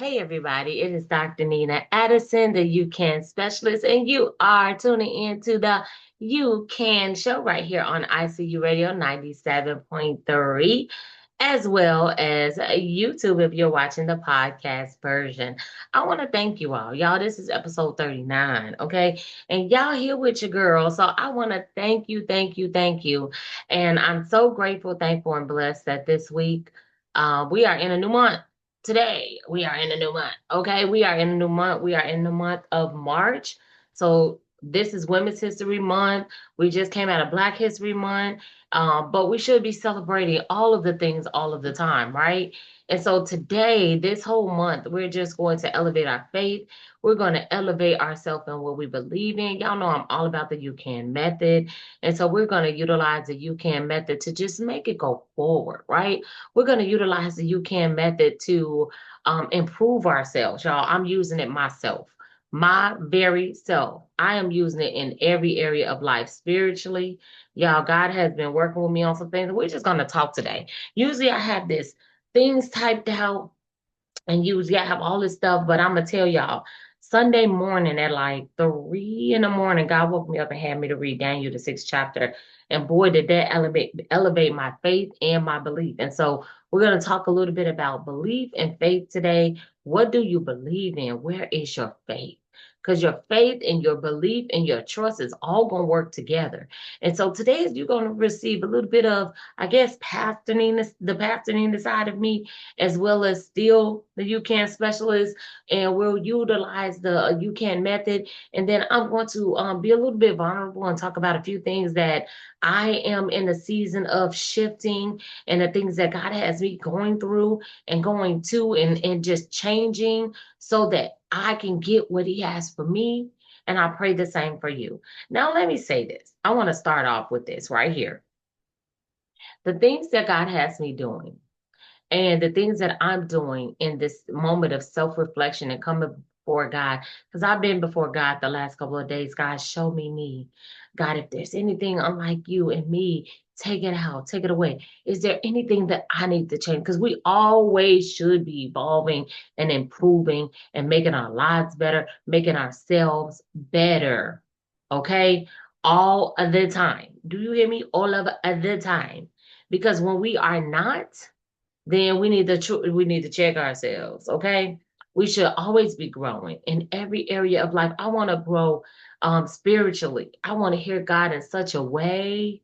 Hey everybody, it is Dr. Nina Addison, the You Can specialist, and you are tuning in to the You Can show right here on ICU Radio 97.3, as well as YouTube if you're watching the podcast version. I want to thank you all. Y'all, this is episode 39, okay? And y'all here with your girl. So I want to thank you, thank you, thank you. And I'm so grateful, thankful, and blessed that this week we are in a new month. Today we are in a new month. Okay, we are in a new month. We are in the month of March. So this is Women's History Month. We just came out of Black History Month. But we should be celebrating all of the things all of the time, right? And so today, this whole month, we're just going to elevate our faith. We're going to elevate ourselves in what we believe in. Y'all know I'm all about the You Can method. And so we're going to utilize the You Can method to just make it go forward, right? We're going to utilize the You Can method to improve ourselves, y'all. I'm using it myself, my very self. I am using it in every area of life, spiritually. Y'all, God has been working with me on some things. We're just going to talk today. Usually I have this things typed out and usually I have all this stuff, but I'm gonna tell y'all, Sunday morning at like 3 in the morning, God woke me up and had me to read Daniel the sixth chapter. And boy, did that elevate my faith and my belief. And so we're gonna talk a little bit about belief and faith today. What do you believe in? Where is your faith? Because your faith and your belief and your trust is all gonna work together. And so today you're gonna receive a little bit of, I guess, pastoring the side of me as well as still the You Can specialist, and we'll utilize the You Can method. And then I'm going to be a little bit vulnerable and talk about a few things that I am in a season of shifting and the things that God has me going through and going to and just changing so that I can get what He has for me. And I pray the same for you. Now, let me say this. I want to start off with this right here. The things that God has me doing and the things that I'm doing in this moment of self reflection and coming before God, because I've been before God the last couple of days. God, show me me. God, if there's anything unlike you and me, take it out, take it away. Is there anything that I need to change? Because we always should be evolving and improving and making our lives better, making ourselves better. Okay? All of the time. Do you hear me? All of the time. Because when we are not, then we need to check ourselves, okay? We should always be growing in every area of life. I want to grow spiritually. I want to hear God in such a way.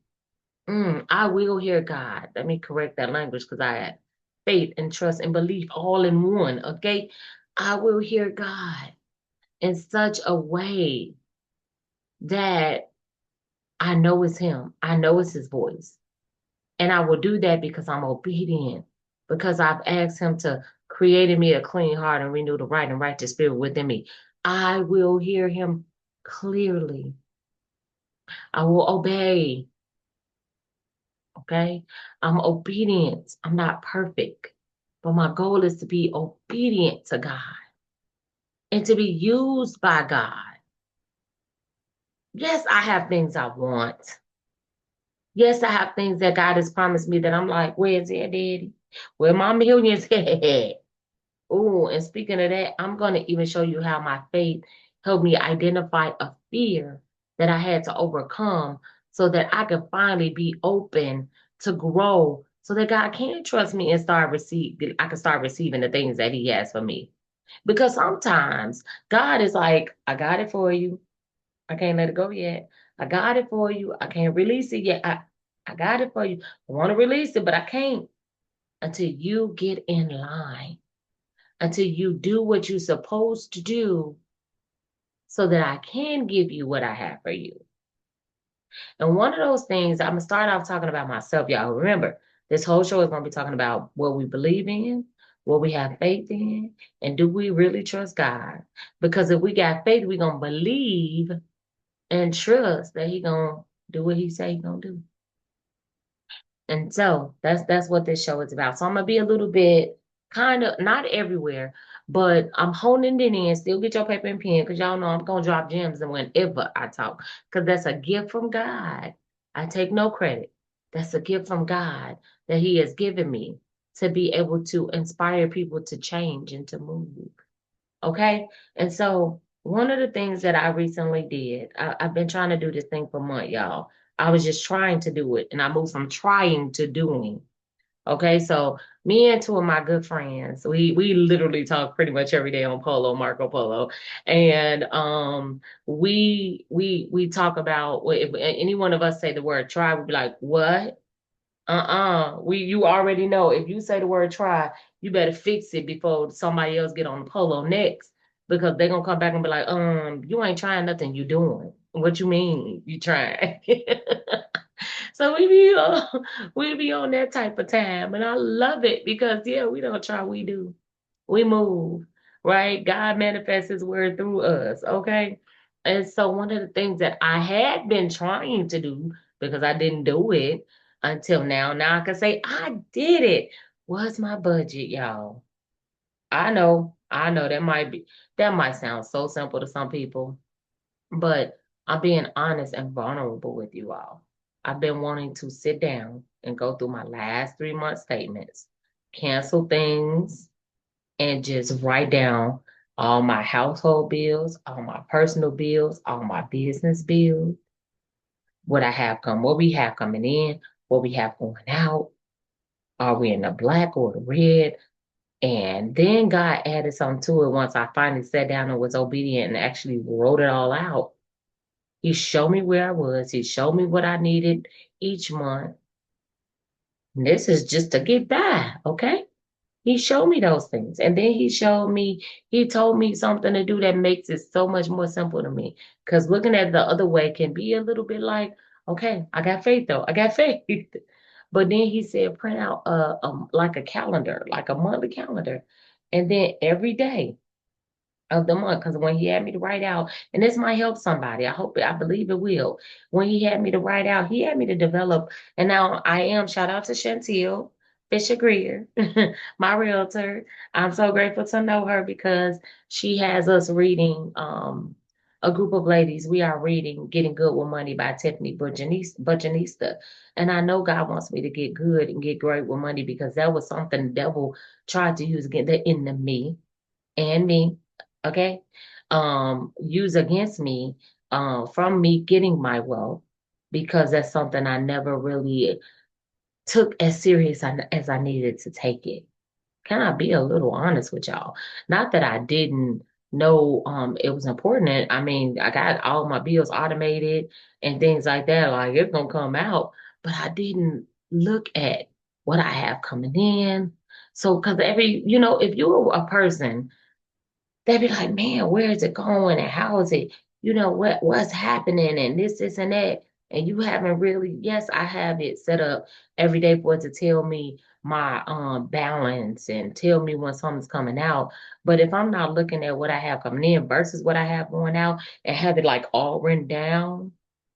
I will hear God. Let me correct that language because I had faith and trust and belief all in one, okay? I will hear God in such a way that I know it's Him. I know it's His voice. And I will do that because I'm obedient, because I've asked Him to create in me a clean heart and renew the right and righteous spirit within me. I will hear Him clearly. I will obey. Okay. I'm obedient. I'm not perfect, but my goal is to be obedient to God and to be used by God. Yes, I have things I want. Yes, I have things that God has promised me that I'm like, where's it, Daddy? Where my millions at? Oh, and speaking of that, I'm going to even show you how my faith helped me identify a fear that I had to overcome so that I could finally be open to grow so that God can trust me and I can start receiving the things that He has for me. Because sometimes God is like, I got it for you. I can't let it go yet. I got it for you. I can't release it yet. I got it for you. I want to release it, but I can't until you get in line, until you do what you're supposed to do so that I can give you what I have for you. And one of those things, I'm going to start off talking about myself, y'all. Remember, this whole show is going to be talking about what we believe in, what we have faith in, and do we really trust God? Because if we got faith, we're going to believe and trust that He going to do what He say He going to do. And so that's what this show is about. So I'm gonna be a little bit kind of not everywhere, but I'm honing it in. Still get your paper and pen because y'all know I'm gonna drop gems and whenever I talk, because that's a gift from God. I take no credit. That's a gift from God that He has given me. to be able to inspire people to change and to move. Okay. And so one of the things that I recently did, I've been trying to do this thing for months, y'all. I was just trying to do it and I moved from trying to doing. Okay, so me and two of my good friends, we literally talk pretty much every day on Marco Polo, and we talk about if any one of us say the word try, we'd be like, what? We you already know if you say the word try, you better fix it before somebody else get on the polo next because they're gonna come back and be like, you ain't trying nothing, you doing. What you mean you trying? So we be on that type of time, and I love it because yeah, we don't try, we do, we move, right? God manifests His word through us, okay? And so one of the things that I had been trying to do because I didn't do it until now, now I can say I did it. Was my budget, y'all? I know that might sound so simple to some people. But I'm being honest and vulnerable with you all. I've been wanting to sit down and go through my last 3 month statements, cancel things, and just write down all my household bills, all my personal bills, all my business bills, what we have coming in, what we have going out. Are we in the black or the red? And then God added something to it once I finally sat down and was obedient and actually wrote it all out. He showed me where I was. He showed me what I needed each month. And this is just to get by, okay? He showed me those things. And then he told me something to do that makes it so much more simple to me. Because looking at the other way can be a little bit like, okay, I got faith though. I got faith. But then he said, print out like a calendar, like a monthly calendar. And then every day, of the month because when he had me to write out, and this might help somebody. I believe it will. When he had me to write out, he had me to develop, and now I am. Shout out to Chantel Fisher Greer, my realtor. I'm so grateful to know her because she has us reading. A group of ladies, we are reading "Getting Good with Money" by Tiffany Budgetnista, and I know God wants me to get good and get great with money because that was something the devil tried to use against the enemy and me, okay, use against me from me getting my wealth because that's something I never really took as serious as I needed to take it. Can I be a little honest with y'all? Not that I didn't know it was important. I mean, I got all my bills automated and things like that, like it's gonna come out, but I didn't look at what I have coming in. So, because if you're a person they'd be like, man, where is it going and how is it, what's happening and this and that. And you haven't really, yes, I have it set up every day for it to tell me my balance and tell me when something's coming out. But if I'm not looking at what I have coming in versus what I have going out and have it like all written down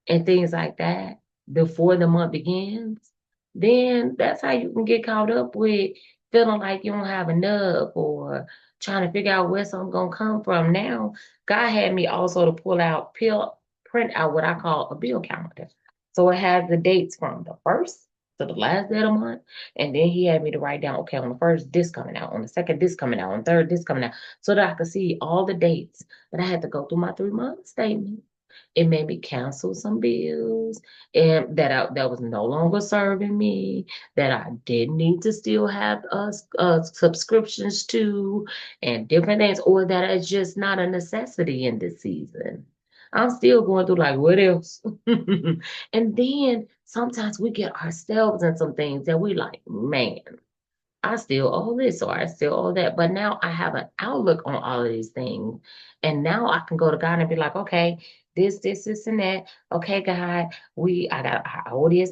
and things like that before the month begins, then that's how you can get caught up with feeling like you don't have enough or trying to figure out where something gonna come from. Now, God had me also to print out what I call a bill calendar. So it has the dates from the first to the last day of the month. And then he had me to write down, okay, on the first, this coming out, on the second, this coming out, on the third, this coming out, so that I could see all the dates. But I had to go through my 3 month statement. It made me cancel some bills and that was no longer serving me, that I didn't need to still have subscriptions to and different things, or that it's just not a necessity in this season. I'm still going through like, what else? And then sometimes we get ourselves in some things that we like, man, I still owe this or I still owe that. But now I have an outlook on all of these things. And now I can go to God and be like, okay, this, and that. Okay, God, I owe this,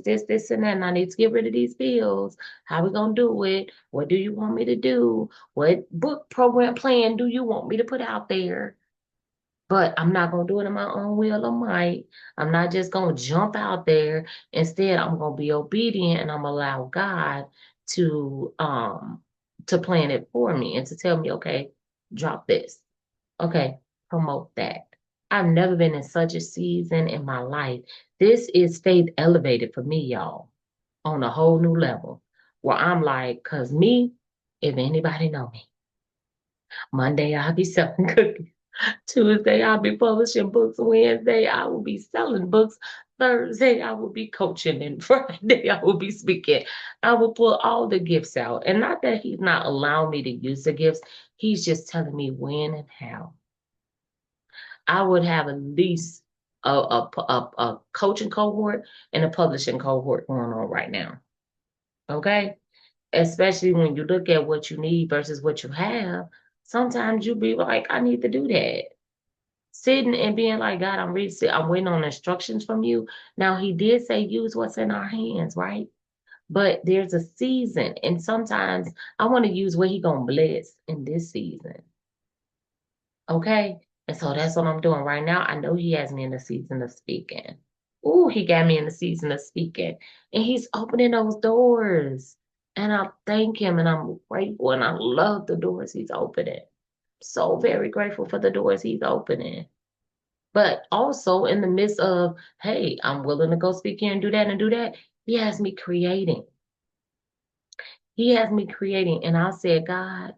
and that, and I need to get rid of these bills. How we gonna do it? What do you want me to do? What book program plan do you want me to put out there? But I'm not gonna do it in my own will or might. I'm not just gonna jump out there. Instead, I'm gonna be obedient and I'm gonna allow God to um to plan it for me and to tell me, okay, drop this. Okay, promote that. I've never been in such a season in my life. This is faith elevated for me, y'all, on a whole new level. where I'm like, cause me, if anybody know me, Monday I'll be selling cookies. Tuesday I'll be publishing books. Wednesday I will be selling books. Thursday I will be coaching, and Friday I will be speaking. I will pull all the gifts out. And not that he's not allowing me to use the gifts, he's just telling me when and how. I would have at least a coaching cohort and a publishing cohort going on right now. Okay. Especially when you look at what you need versus what you have, sometimes you be like, I need to do that. Sitting and being like, God, I'm ready to, I'm waiting on instructions from you. Now, he did say use what's in our hands, right? But there's a season, and sometimes I want to use what he gonna bless in this season. Okay. And so that's what I'm doing right now. I know he has me in the season of speaking. Ooh, he got me in the season of speaking. And he's opening those doors. And I thank him and I'm grateful and I love the doors he's opening. So very grateful for the doors he's opening. But also in the midst of, hey, I'm willing to go speak here and do that and do that. He has me creating. He has me creating. And I said, God,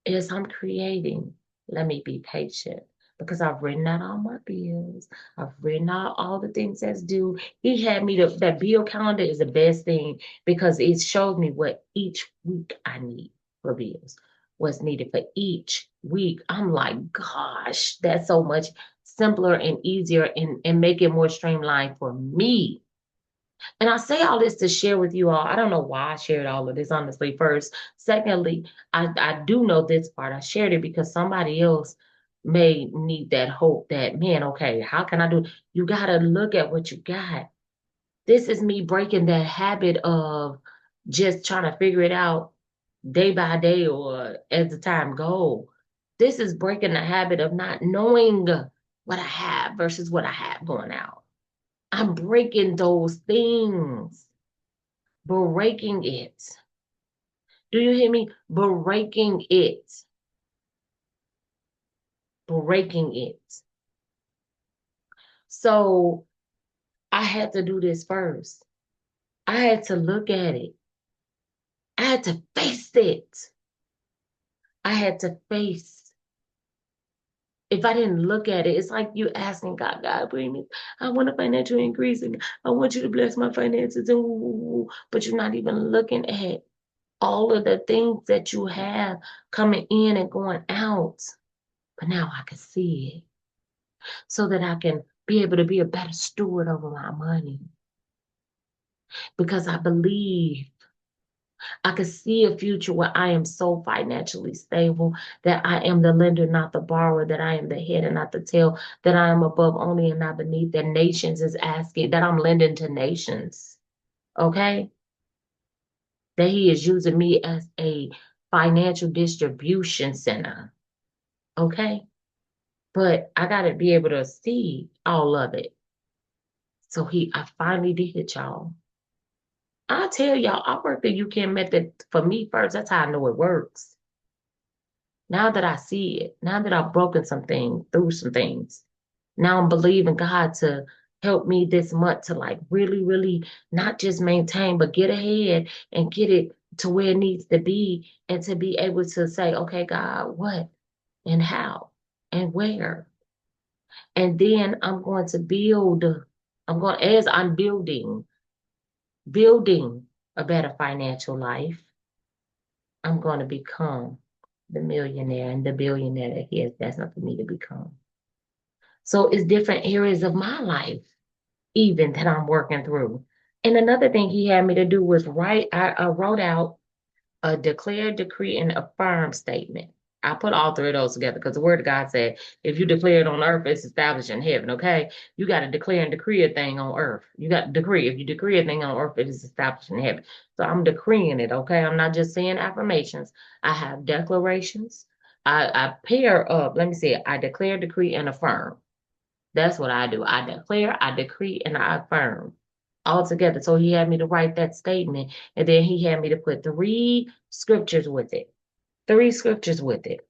as I'm creating, let me be patient because I've written out all my bills. I've written out all the things that's due. He had me to, that bill calendar is the best thing because it shows me what each week I need for bills, what's needed for each week. I'm like, gosh, that's so much simpler and easier and make it more streamlined for me. And I say all this to share with you all. I don't know why I shared all of this, honestly, first. Secondly, I do know this part. I shared it because somebody else may need that hope that, man, okay, how can I do? You got to look at what you got. This is me breaking that habit of just trying to figure it out day by day or as the time go. This is breaking the habit of not knowing what I have versus what I have going out. I'm breaking those things, breaking it. Do you hear me? Breaking it, breaking it. So I had to do this first. I had to look at it. I had to face it. I had to face. If I didn't look at it, it's like you asking God, God, bring me. I want a financial increase and I want you to bless my finances. And but you're not even looking at all of the things that you have coming in and going out. But now I can see it so that I can be able to be a better steward over my money. Because I believe I can see a future where I am so financially stable that I am the lender, not the borrower, that I am the head and not the tail, that I am above only and not beneath, that nations is asking, that I'm lending to nations. Okay? That he is using me as a financial distribution center. Okay? But I got to be able to see all of it. So I finally did it, y'all. I tell y'all, I worked the UCAN method for me first. That's how I know it works. Now that I see it, now that I've broken through some things, now I'm believing God to help me this month to like really, really not just maintain, but get ahead and get it to where it needs to be and to be able to say, okay, God, what and how and where? And then I'm going to build, as I'm building a better financial life, I'm going to become the millionaire and the billionaire that he has destined for me to become. So it's different areas of my life, even that I'm working through. And another thing he had me to do was I wrote out a declare, decree, and affirm statement. I put all three of those together because the word of God said, if you declare it on earth, it's established in heaven, okay? You got to declare and decree a thing on earth. You got to decree. If you decree a thing on earth, it is established in heaven. So I'm decreeing it, okay? I'm not just saying affirmations. I have declarations. I pair up, let me see, I declare, decree, and affirm. That's what I do. I declare, I decree, and I affirm all together. So he had me to write that statement, and then he had me to put three scriptures with it. Three scriptures with it.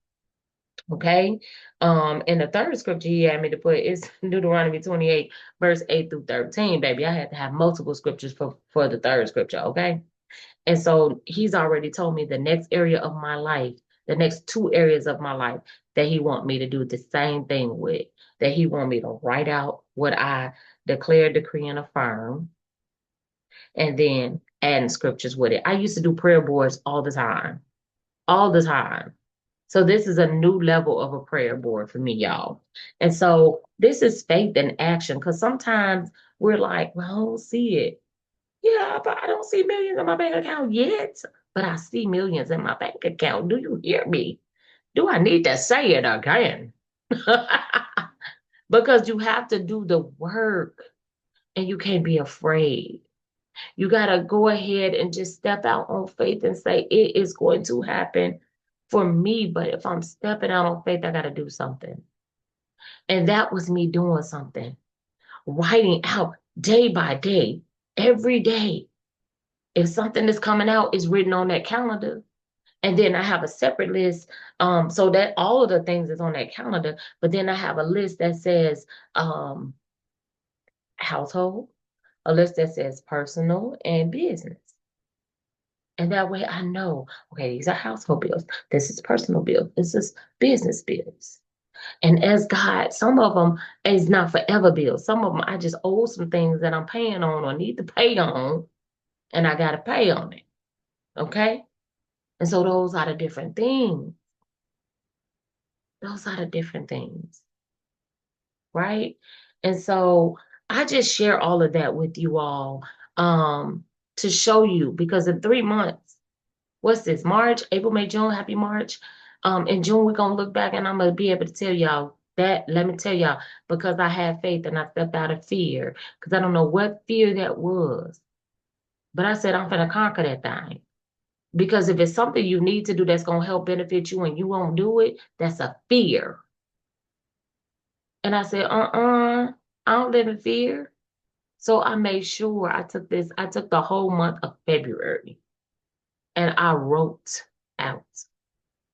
Okay. And the third scripture he had me to put is Deuteronomy 28, verse 8 through 13, baby. I had to have multiple scriptures for the third scripture, okay? And so he's already told me the next area of my life, the next two areas of my life that he want me to do the same thing with, that he want me to write out what I declare, decree, and affirm, and then adding scriptures with it. I used to do prayer boards all the time, all the time. So this is a new level of a prayer board for me, y'all. And so this is faith in action, because sometimes we're like, well, I don't see it. Yeah, but I don't see millions in my bank account yet. But I see millions in my bank account. Do you hear me? Do I need to say it again? Because you have to do the work and you can't be afraid. You got to go ahead and just step out on faith and say, it is going to happen for me. But if I'm stepping out on faith, I got to do something. And that was me doing something, writing out day by day, every day. If something is coming out, it's written on that calendar. And then I have a separate list, so that all of the things is on that calendar. But then I have a list that says household, a list that says personal and business. And that way I know, okay, these are household bills. This is personal bills. This is business bills. And as God, some of them is not forever bills. Some of them I just owe some things that I'm paying on or need to pay on, and I got to pay on it. Okay. And so those are the different things. Those are the different things. Right. And so I just share all of that with you all, to show you, because in 3 months, what's this? March, April, May, June, happy March. In June, we're gonna look back and I'm gonna be able to tell y'all that, let me tell y'all, because I had faith and I stepped out of fear, because I don't know what fear that was. But I said, I'm gonna conquer that thing. Because if it's something you need to do that's gonna help benefit you and you won't do it, that's a fear. And I said, I don't live in fear. So I made sure I took the whole month of February and I wrote out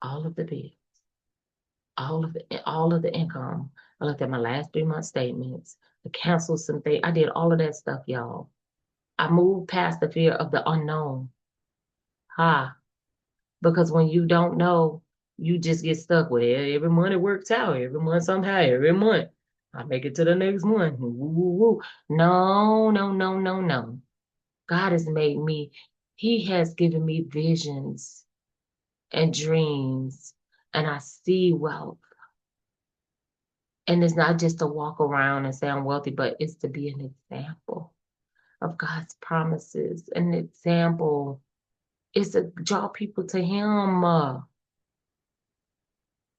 all of the bills, all of the income. I looked at my last 3 month statements. I canceled some things. I did all of that stuff, y'all. I moved past the fear of the unknown. Ha. Because when you don't know, you just get stuck with it. Every month it works out. Every month somehow. Every month I make it to the next month. Woo, woo, woo. No, no, no, no, no. God has made me. He has given me visions and dreams, and I see wealth. And it's not just to walk around and say I'm wealthy, but it's to be an example of God's promises. An example is to draw people to Him.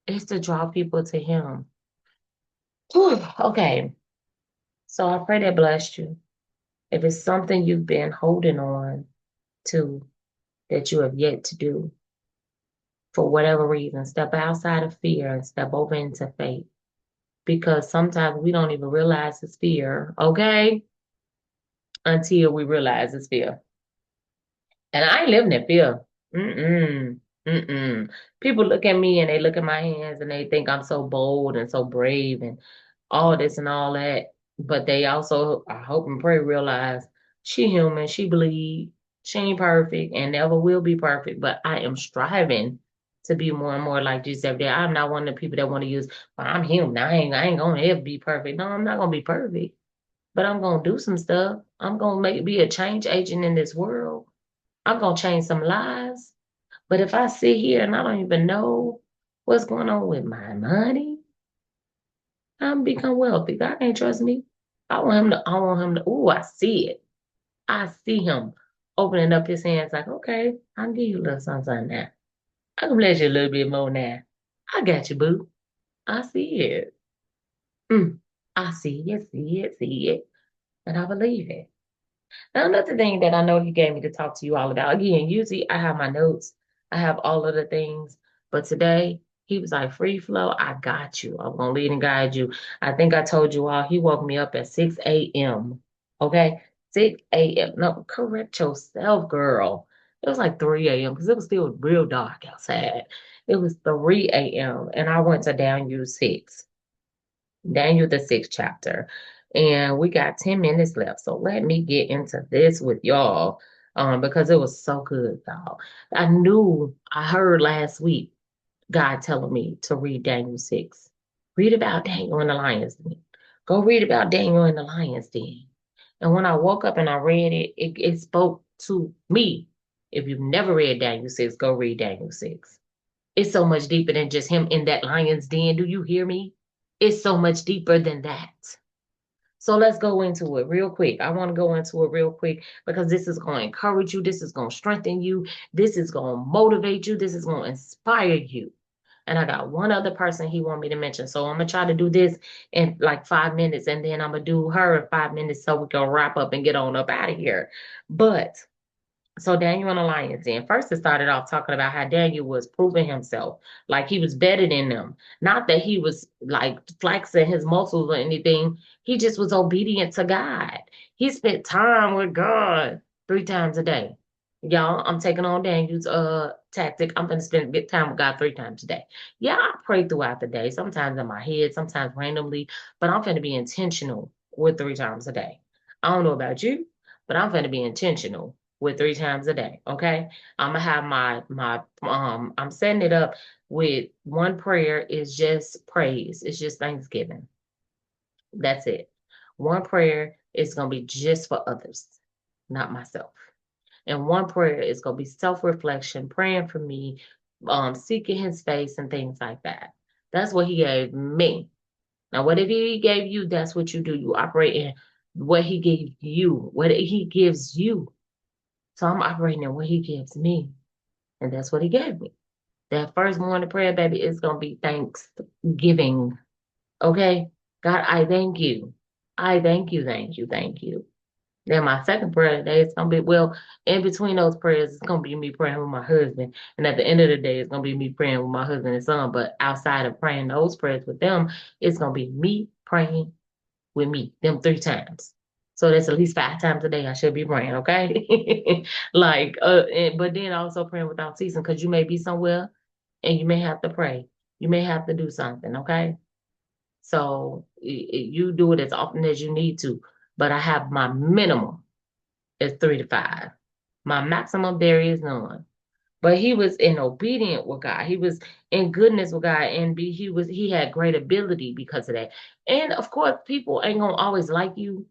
It's to draw people to Him. Whew, okay, so I pray that blessed you. If it's something you've been holding on to that you have yet to do, for whatever reason, step outside of fear and step over into faith. Because sometimes we don't even realize it's fear, okay? Until we realize it's fear. And I ain't living in fear. Mm-mm. Mm-mm. People look at me and they look at my hands and they think I'm so bold and so brave and all this and all that. But they also, I hope and pray, realize she human, she bleed, she ain't perfect and never will be perfect. But I am striving to be more and more like Jesus every day. I'm not one of the people that want to use, well, I'm human. I ain't gonna ever be perfect. No, I'm not gonna be perfect. But I'm gonna do some stuff. I'm gonna be a change agent in this world. I'm gonna change some lives. But if I sit here and I don't even know what's going on with my money, I'm become wealthy. God can't trust me. I want him to, ooh, I see it. I see him opening up his hands like, okay, I'll give you a little something now. I can bless you a little bit more now. I got you, boo. I see it. Mm, I see it, and I believe it. Now, another thing that I know he gave me to talk to you all about, again, usually I have my notes, I have all of the things, but today he was like, free flow, I got you. I'm going to lead and guide you. I think I told you all, he woke me up at 6 a.m. Okay? 6 a.m. No, correct yourself, girl. It was like 3 a.m. because it was still real dark outside. It was 3 a.m. and I went to Daniel 6. Daniel, the sixth chapter. And we got 10 minutes left. So let me get into this with y'all. because it was so good, y'all. I heard last week God telling me to read Daniel 6. Read about Daniel in the lion's den. Go read about Daniel in the lion's den. And when I woke up and I read it, it spoke to me. If you've never read Daniel 6, go read Daniel 6. It's so much deeper than just him in that lion's den. Do you hear me? It's so much deeper than that. So let's go into it real quick. I want to go into it real quick because this is going to encourage you. This is going to strengthen you. This is going to motivate you. This is going to inspire you. And I got one other person he want me to mention. So I'm going to try to do this in like 5 minutes, and then I'm going to do her in 5 minutes so we can wrap up and get on up out of here. But so Daniel and the lions den. First, it started off talking about how Daniel was proving himself, like he was better than them. Not that he was like flexing his muscles or anything. He just was obedient to God. He spent time with God 3 times a day. Y'all, I'm taking on Daniel's tactic. I'm gonna spend good time with God 3 times a day. Yeah, I pray throughout the day, sometimes in my head, sometimes randomly, but I'm gonna be intentional with 3 times a day. I don't know about you, but I'm gonna be intentional with 3 times a day. Okay. I'm gonna have I'm setting it up with one prayer is just praise. It's just Thanksgiving. That's it. One prayer is gonna be just for others, not myself. And one prayer is gonna be self-reflection, praying for me, seeking his face and things like that. That's what he gave me. Now, whatever he gave you, that's what you do. You operate in what he gave you, what he gives you. So I'm operating in what he gives me. And that's what he gave me. That first morning prayer, baby, is going to be thanksgiving. Okay? God, I thank you. I thank you, thank you, thank you. Then my second prayer today is going to be, well, in between those prayers, it's going to be me praying with my husband. And at the end of the day, it's going to be me praying with my husband and son. But outside of praying those prayers with them, it's going to be me praying with me, them 3 times. So that's at least 5 times a day I should be praying, okay? But then also praying without ceasing because you may be somewhere and you may have to pray. You may have to do something, okay? So you do it as often as you need to. But I have my minimum is 3 to 5. My maximum there is none. But he was in obedient with God. He was in goodness with God, and he had great ability because of that. And of course, people ain't gonna always like you,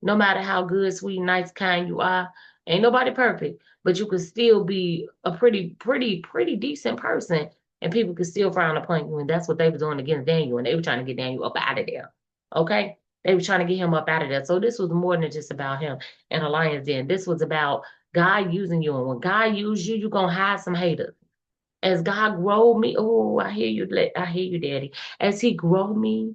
no matter how good, sweet, nice, kind you are. Ain't nobody perfect, but you could still be a pretty decent person, and people could still frown upon you. And that's what they were doing against Daniel, and they were trying to get Daniel up out of there. Okay, they were trying to get him up out of there. So this was more than just about him and Alliance Den. This was about God using you, and when God used you, you're gonna have some haters. As God grow me, oh, I hear you, Daddy. As He grow me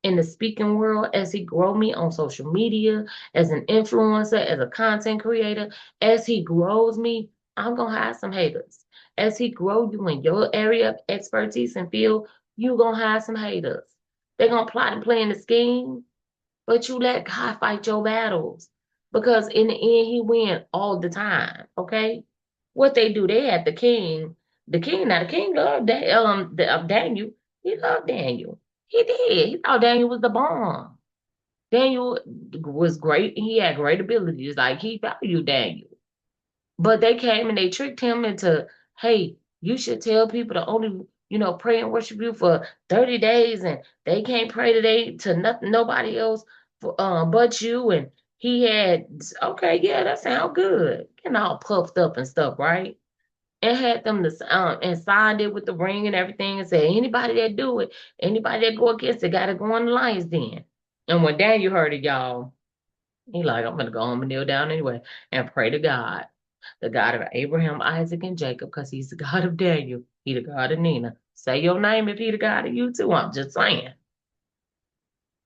in the speaking world, as He grow me on social media, as an influencer, as a content creator, as He grows me, I'm gonna have some haters. As He grow you in your area of expertise and field, you gonna have some haters. They're gonna plot and plan the scheme, but you let God fight your battles because in the end, He win all the time. Okay, what they do, they had the king loved Daniel. He loved Daniel. He did. He thought Daniel was the bomb. Daniel was great. He had great abilities. Like he valued Daniel. But they came and they tricked him into, hey, you should tell people to only, pray and worship you for 30 days, and they can't pray today to nothing, nobody else but you. And he had, okay, yeah, that sounds good. Getting all puffed up and stuff, right? And had them to and signed it with the ring and everything and said, anybody that do it, anybody that go against it, gotta go on the lion's den. And when Daniel heard it, y'all, he like, I'm gonna go home and kneel down anyway and pray to God, the God of Abraham, Isaac, and Jacob, because he's the God of Daniel. He the God of Nina. Say your name if he the God of you too. I'm just saying.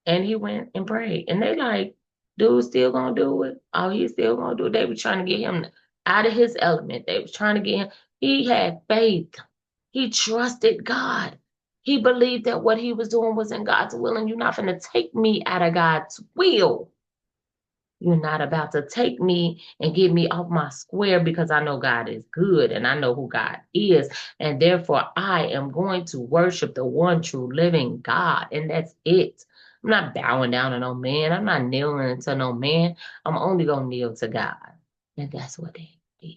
And he went and prayed. And they like, dude still gonna do it. Oh, he's still gonna do it. They were trying to get him out of his element. They was trying to get him. He had faith. He trusted God. He believed that what he was doing was in God's will, and you're not going to take me out of God's will. You're not about to take me and get me off my square because I know God is good and I know who God is. And therefore, I am going to worship the one true living God. And that's it. I'm not bowing down to no man. I'm not kneeling to no man. I'm only going to kneel to God. And that's what they did.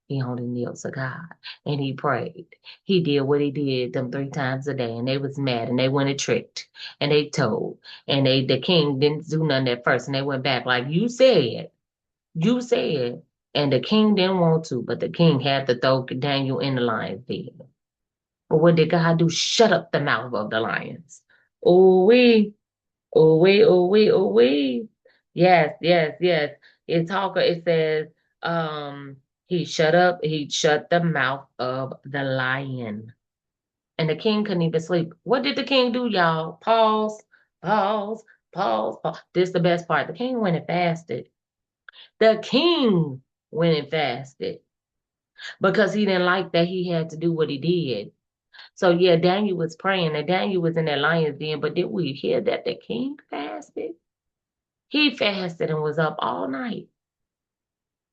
He only kneeled to God and he prayed. He did what he did them 3 times a day, and they was mad and they went and tricked and they told, and the king didn't do nothing at first, and they went back like you said, and the king didn't want to, but the king had to throw Daniel in the lion's den. But what did God do? Shut up the mouth of the lions. Oh we, oh we, oh we, oh we. Yes, yes, yes. It says, um, he shut the mouth of the lion. And the king couldn't even sleep. What did the king do, y'all? Pause, pause, pause. This is the best part. The king went and fasted. The king went and fasted because he didn't like that he had to do what he did. So yeah, Daniel was praying and Daniel was in that lion's den, but did we hear that the king fasted? He fasted and was up all night.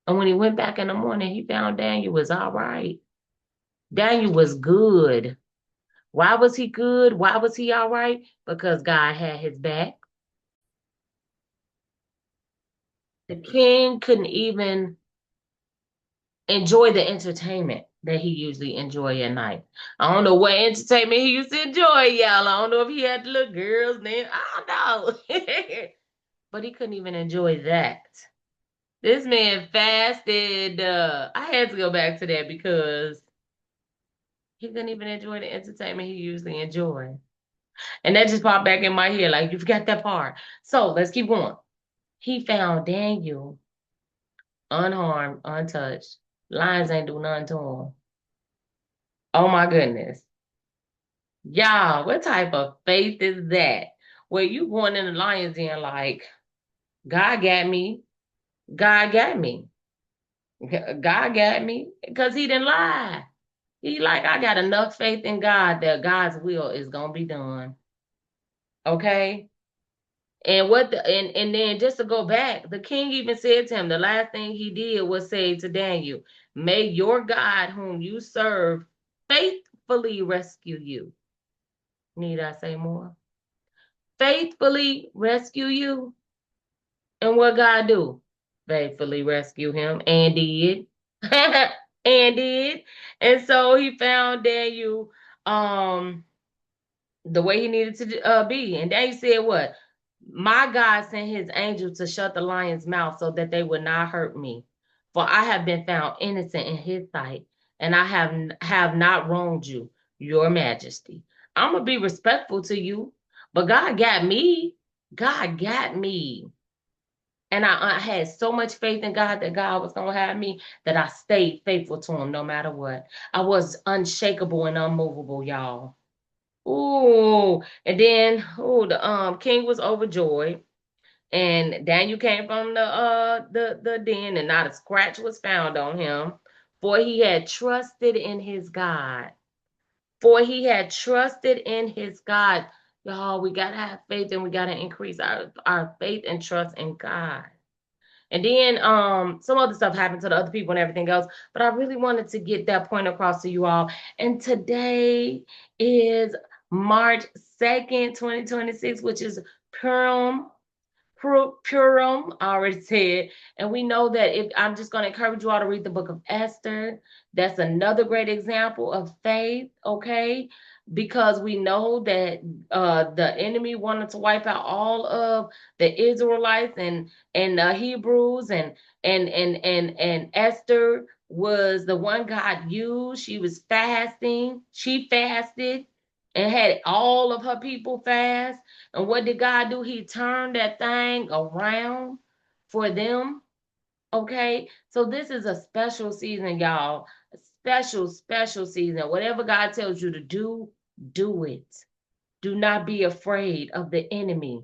And when he went back in the morning, he found Daniel was all right. Daniel was good. Why was he good? Why was he all right? Because God had his back. The king couldn't even enjoy the entertainment that he usually enjoy at night. I don't know what entertainment he used to enjoy, y'all. I don't know if he had the little girls then. I don't know. But he couldn't even enjoy that. This man fasted. I had to go back to that because he couldn't even enjoy the entertainment he usually enjoy. And that just popped back in my head, like you forgot that part. So let's keep going. He found Daniel unharmed, untouched. Lions ain't do nothing to him. Oh my goodness. Y'all, what type of faith is that? Where you going in the lion's den like, God got me. God got me. God got me. Because he didn't lie. He like, I got enough faith in God that God's will is gonna be done. Okay? And then just to go back, the king even said to him, the last thing he did was say to Daniel, may your God whom you serve faithfully rescue you. Need I say more? Faithfully rescue you. And what God do? Faithfully rescue him and did. And did. And so he found Daniel the way he needed to be. And then he said, what? My God sent his angel to shut the lion's mouth so that they would not hurt me. For I have been found innocent in his sight, and I have not wronged you, your majesty. I'm going to be respectful to you, but God got me. God got me. And I had so much faith in God that God was going to have me that I stayed faithful to him no matter what. I was unshakable and unmovable, y'all. Ooh, and then the king was overjoyed, and Daniel came from the den, and not a scratch was found on him, for he had trusted in his God. For he had trusted in his God. Y'all, we gotta have faith, and we gotta increase our faith and trust in God. And then some other stuff happened to the other people and everything else. But I really wanted to get that point across to you all. And today is March 2nd, 2026, which is Purim. Purim, I already said. And we know that if I'm just going to encourage you all to read the book of Esther. That's another great example of faith, okay? Because we know that the enemy wanted to wipe out all of the Israelites and the Hebrews and Esther was the one God used. She was fasting. She fasted and had all of her people fast. And what did God do? He turned that thing around for them. Okay. So this is a special season, y'all. A special, special season. Whatever God tells you to do, do it. Do not be afraid of the enemy.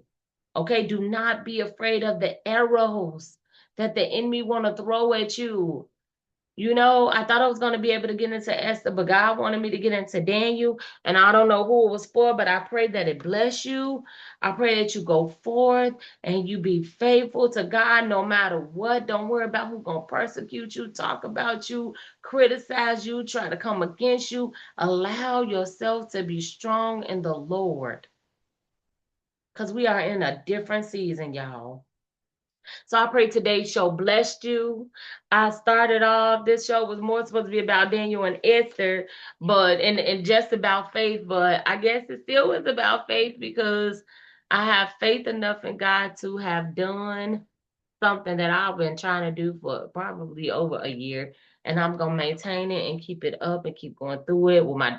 Okay. Do not be afraid of the arrows that the enemy want to throw at you. You know, I thought I was going to be able to get into Esther, but God wanted me to get into Daniel. And I don't know who it was for, but I pray that it bless you. I pray that you go forth and you be faithful to God no matter what. Don't worry about who's going to persecute you, talk about you, criticize you, try to come against you. Allow yourself to be strong in the Lord because we are in a different season, y'all. So I pray today's show blessed you. I started off, this show was more supposed to be about Daniel and Esther, but and just about faith, but I guess it still was about faith because I have faith enough in God to have done something that I've been trying to do for probably over a year. And I'm gonna maintain it and keep it up and keep going through it with my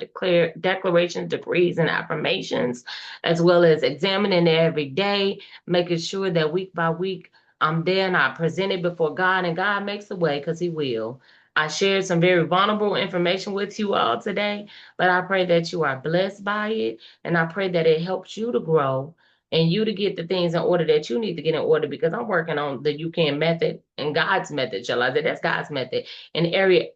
declarations, decrees, and affirmations, as well as examining it every day, making sure that week by week I'm there and I present it before God and God makes a way because He will. I shared some very vulnerable information with you all today, but I pray that you are blessed by it and I pray that it helps you to grow and you to get the things in order that you need to get in order because I'm working on the you can method and God's method, shall I say? That's God's method in every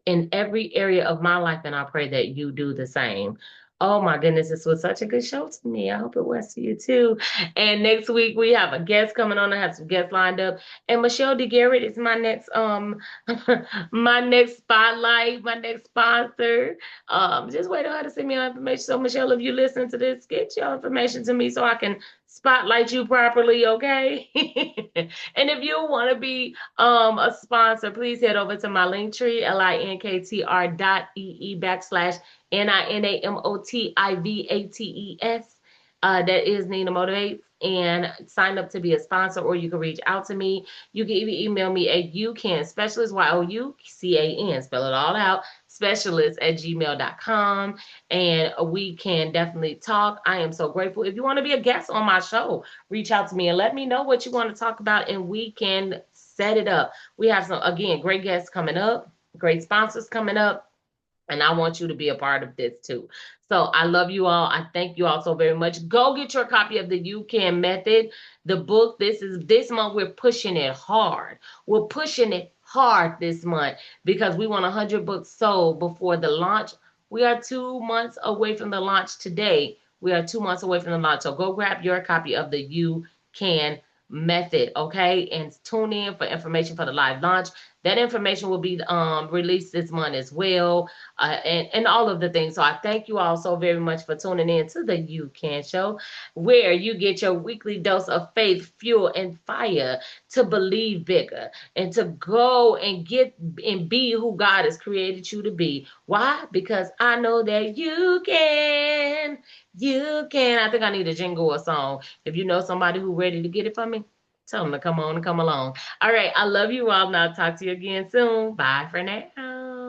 area of my life, and I pray that you do the same. Oh my goodness, this was such a good show to me. I hope it was to you too. And next week we have a guest coming on. I have some guests lined up. And Michelle DeGarrett is my next my next spotlight, my next sponsor. Just wait on her to send me her information. So Michelle, if you listen to this, get your information to me so I can spotlight you properly, okay? And if you want to be a sponsor, please head over to my link tree, linktr.ee/NINAMOTIVATES. That is Nina Motivates, and sign up to be a sponsor, or you can reach out to me. You can even email me at youcanspecialist, YOUCAN, spell it all out, specialist at gmail.com, and we can definitely talk. I am so grateful. If you want to be a guest on my show, reach out to me and let me know what you want to talk about, and we can set it up. We have some, again, great guests coming up, great sponsors coming up, and I want you to be a part of this too. So I love you all. I thank you all so very much. Go get your copy of the You Can Method, the book. This month we're pushing it hard. We're pushing it hard this month because we want 100 books sold before the launch. We are 2 months away from the launch today. We are 2 months away from the launch. So go grab your copy of the You Can Method, okay? And tune in for information for the live launch. That information will be released this month as well, and all of the things. So I thank you all so very much for tuning in to the You Can Show, where you get your weekly dose of faith, fuel, and fire to believe bigger and to go and get and be who God has created you to be. Why? Because I know that you can. You can. I think I need a jingle or song. If you know somebody who's ready to get it for me, tell them to come on and come along. All right. I love you all. And I'll talk to you again soon. Bye for now.